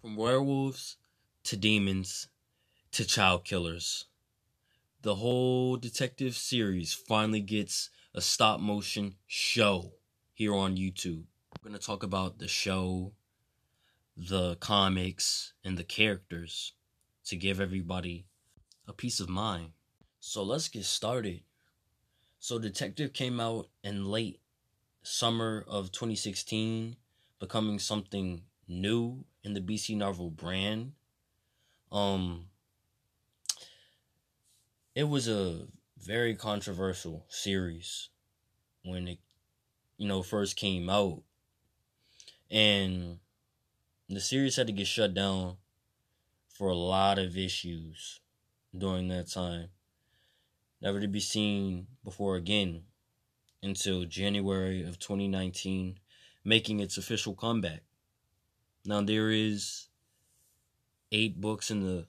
From werewolves to demons to child killers, the whole detective series finally gets a stop motion show here on YouTube. We're going to talk about the show, the comics, and the characters to give everybody a peace of mind. So let's get started. So Detective came out in late summer of 2016, becoming something new in the BC Narvles brand. It was a very controversial series when it, first came out. And the series had to get shut down for a lot of issues during that time. Never to be seen before again until January of 2019, making its official comeback. Now there is 8 books in the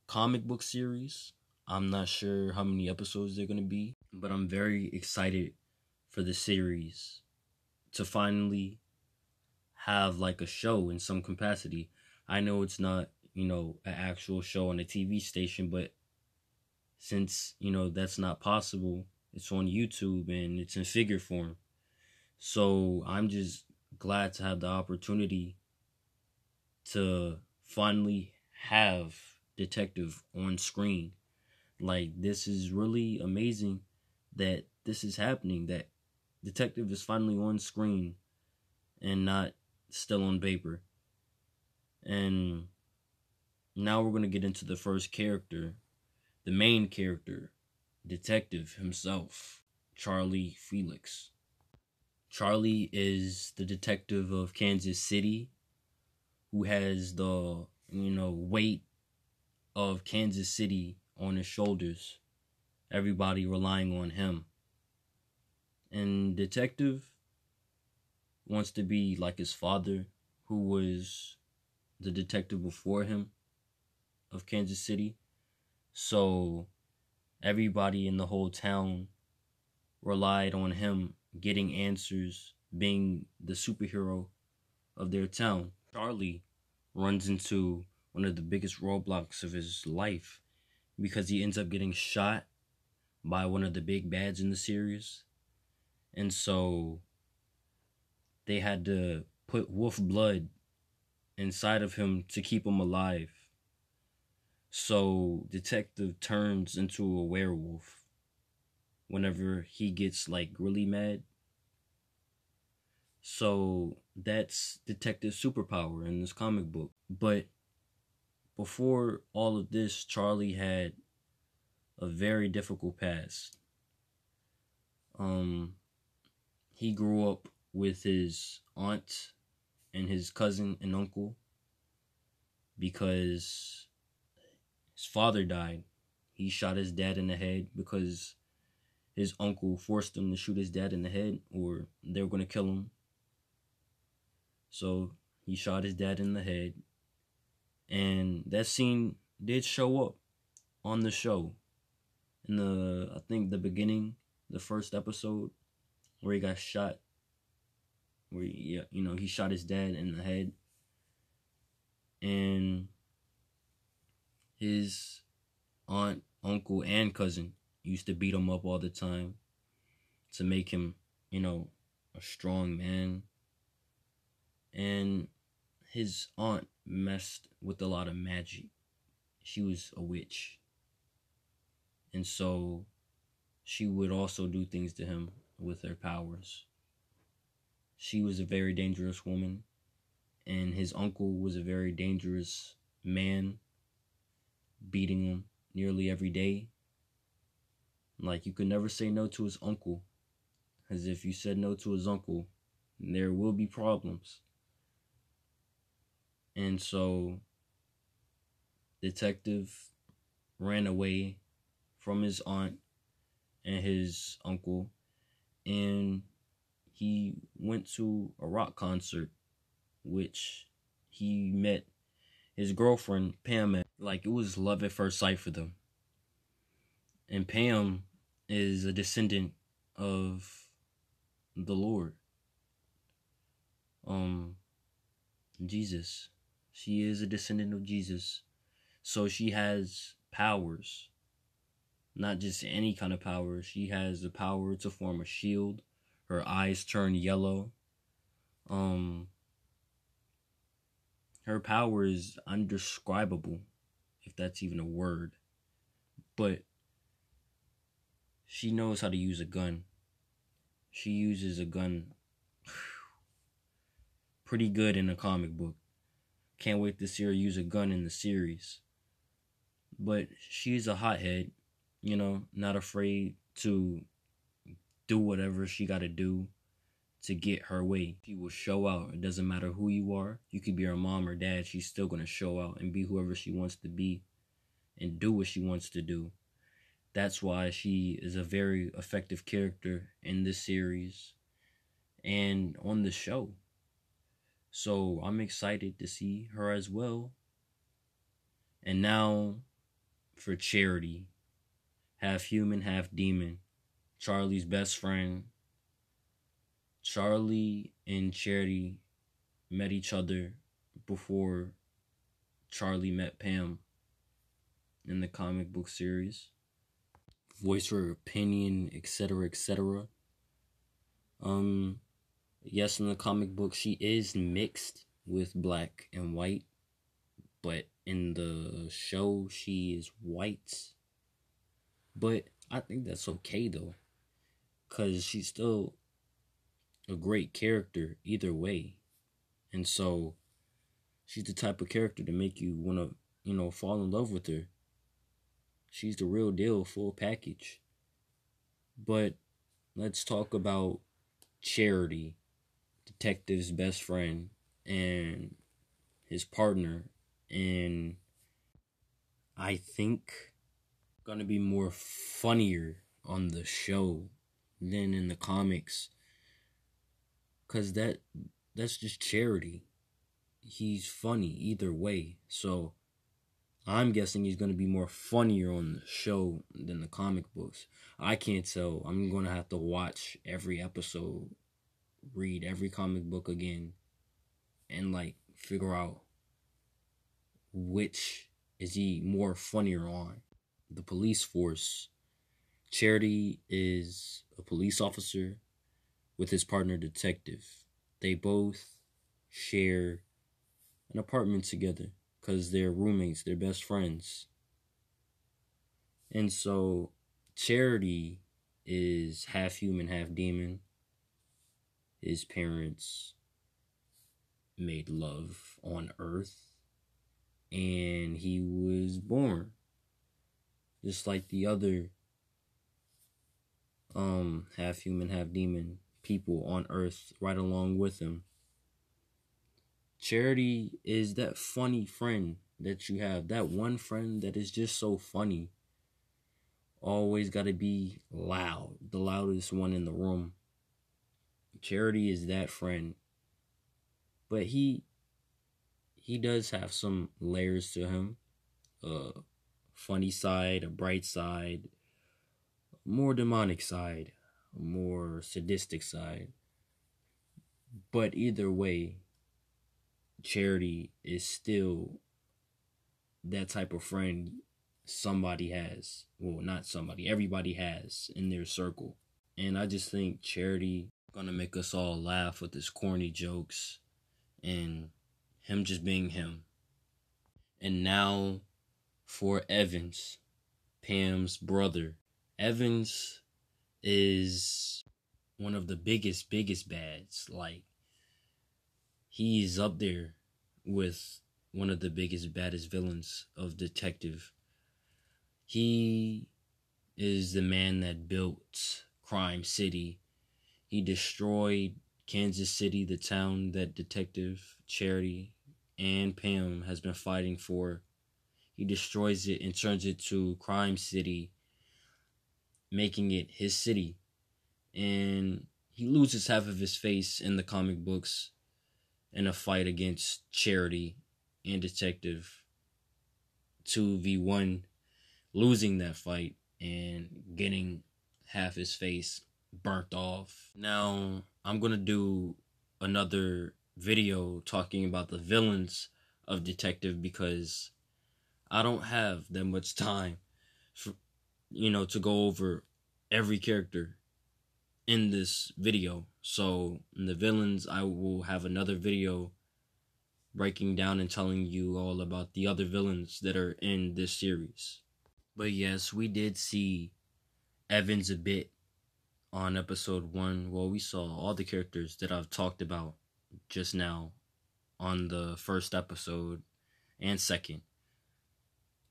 comic book series. I'm not sure how many episodes they're going to be, but I'm very excited for the series to finally have like a show in some capacity. I know it's not, an actual show on a TV station, but since, that's not possible, it's on YouTube and it's in figure form. So I'm just glad to have the opportunity to finally have Detective on screen. Like, this is really amazing that this is happening, that Detective is finally on screen and not still on paper. And now we're going to get into the first character, the main character, Detective himself, Charlie Felix. Charlie is the detective of Kansas City who has the, weight of Kansas City on his shoulders. Everybody relying on him. And Detective wants to be like his father, who was the detective before him of Kansas City. So everybody in the whole town relied on him getting answers, being the superhero of their town. Charlie runs into one of the biggest roadblocks of his life because he ends up getting shot by one of the big bads in the series. And so they had to put wolf blood inside of him to keep him alive. So Detective turns into a werewolf whenever he gets like really mad. So that's Detective's superpower in this comic book. But before all of this, Charlie had a very difficult past. He grew up with his aunt and his cousin and uncle because his father died. He shot his dad in the head because his uncle forced him to shoot his dad in the head or they were going to kill him. So he shot his dad in the head. And that scene did show up on the show. In I think the beginning, the first episode, where he got shot. Where, he shot his dad in the head. And his aunt, uncle, and cousin used to beat him up all the time to make him, a strong man. And his aunt messed with a lot of magic. She was a witch. And so she would also do things to him with her powers. She was a very dangerous woman. And his uncle was a very dangerous man, beating him nearly every day. Like, you could never say no to his uncle. As if you said no to his uncle, there will be problems. And so Detective ran away from his aunt and his uncle, and he went to a rock concert, which he met his girlfriend Pam at. Like, it was love at first sight for them. And Pam is a descendant of the Lord, Jesus. She is a descendant of Jesus. So she has powers. Not just any kind of power. She has the power to form a shield. Her eyes turn yellow. Her power is undescribable, if that's even a word. But she knows how to use a gun. She uses a gun pretty good in a comic book. Can't wait to see her use a gun in the series. But she's a hothead, not afraid to do whatever she got to do to get her way. She will show out. It doesn't matter who you are. You could be her mom or dad. She's still going to show out and be whoever she wants to be and do what she wants to do. That's why she is a very effective character in this series and on the show. So I'm excited to see her as well. And now for Charity, half human, half demon, Charlie's best friend. Charlie and Charity met each other before Charlie met Pam in the comic book series. Voice her opinion, etc., etc. Yes, in the comic book, she is mixed with black and white, but in the show, she is white. But I think that's okay, though, because she's still a great character either way. And so, she's the type of character to make you want to, fall in love with her. She's the real deal, full package. But let's talk about Charity, Detective's best friend, and his partner. And I think gonna be more funnier on the show than in the comics. Cause that's just Charity. He's funny either way. So I'm guessing he's gonna be more funnier on the show than the comic books. I can't tell. I'm gonna have to watch every episode, read every comic book again, and figure out which is he more funnier on. The police force. Charity is a police officer with his partner detective. They both share an apartment together because they're roommates, they're best friends. And so Charity is half human, half demon. His parents made love on Earth, and he was born just like the other half human, half demon people on Earth right along with him. Charity is that funny friend that you have, that one friend that is just so funny. Always got to be loud, the loudest one in the room. Charity is that friend. But he does have some layers to him. A funny side, a bright side, a more demonic side, a more sadistic side. But either way, Charity is still that type of friend somebody has. Well, not somebody, everybody has in their circle. And I just think Charity gonna make us all laugh with his corny jokes and him just being him. And now for Evans, Pam's brother. Evans is one of the biggest bads. He's up there with one of the biggest, baddest villains of Detective. He is the man that built Crime City. He destroyed Kansas City, the town that Detective Charity and Pam has been fighting for. He destroys it and turns it to Crime City, making it his city. And he loses half of his face in the comic books in a fight against Charity and Detective 2v1, losing that fight and getting half his face burnt off. Now, I'm going to do another video talking about the villains of detective because I don't have that much time for, to go over every character in this video. So the villains, I will have another video breaking down and telling you all about the other villains that are in this series. But yes, we did see Evans a bit on episode 1. Well, we saw all the characters that I've talked about just now on the first episode and second.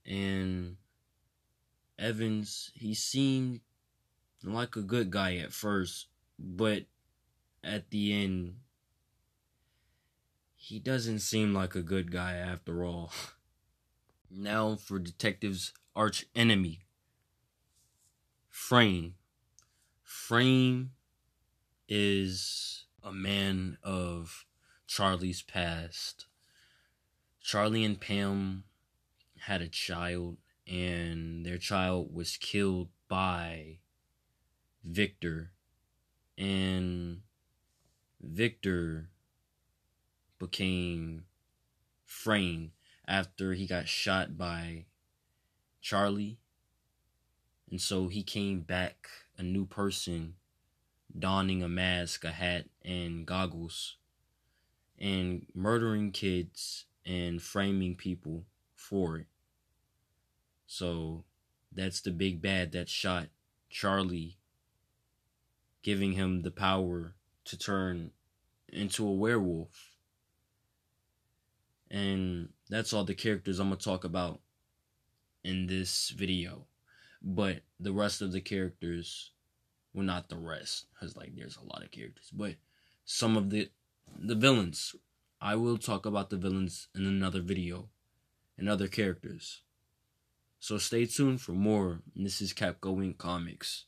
And Evans, he seemed like a good guy at first, but at the end, he doesn't seem like a good guy after all. Now for Detective's arch enemy, Frame. Frame is a man of Charlie's past. Charlie and Pam had a child, and their child was killed by Victor. And Victor became Frame after he got shot by Charlie. And so he came back a new person, donning a mask, a hat, and goggles, and murdering kids and framing people for it. So that's the big bad that shot Charlie, giving him the power to turn into a werewolf. And that's all the characters I'm going to talk about in this video. But the rest of the characters, well, not the rest, because there's a lot of characters, but some of the villains, I will talk about the villains in another video and other characters. So stay tuned for more. This is Capco Inc. Comics.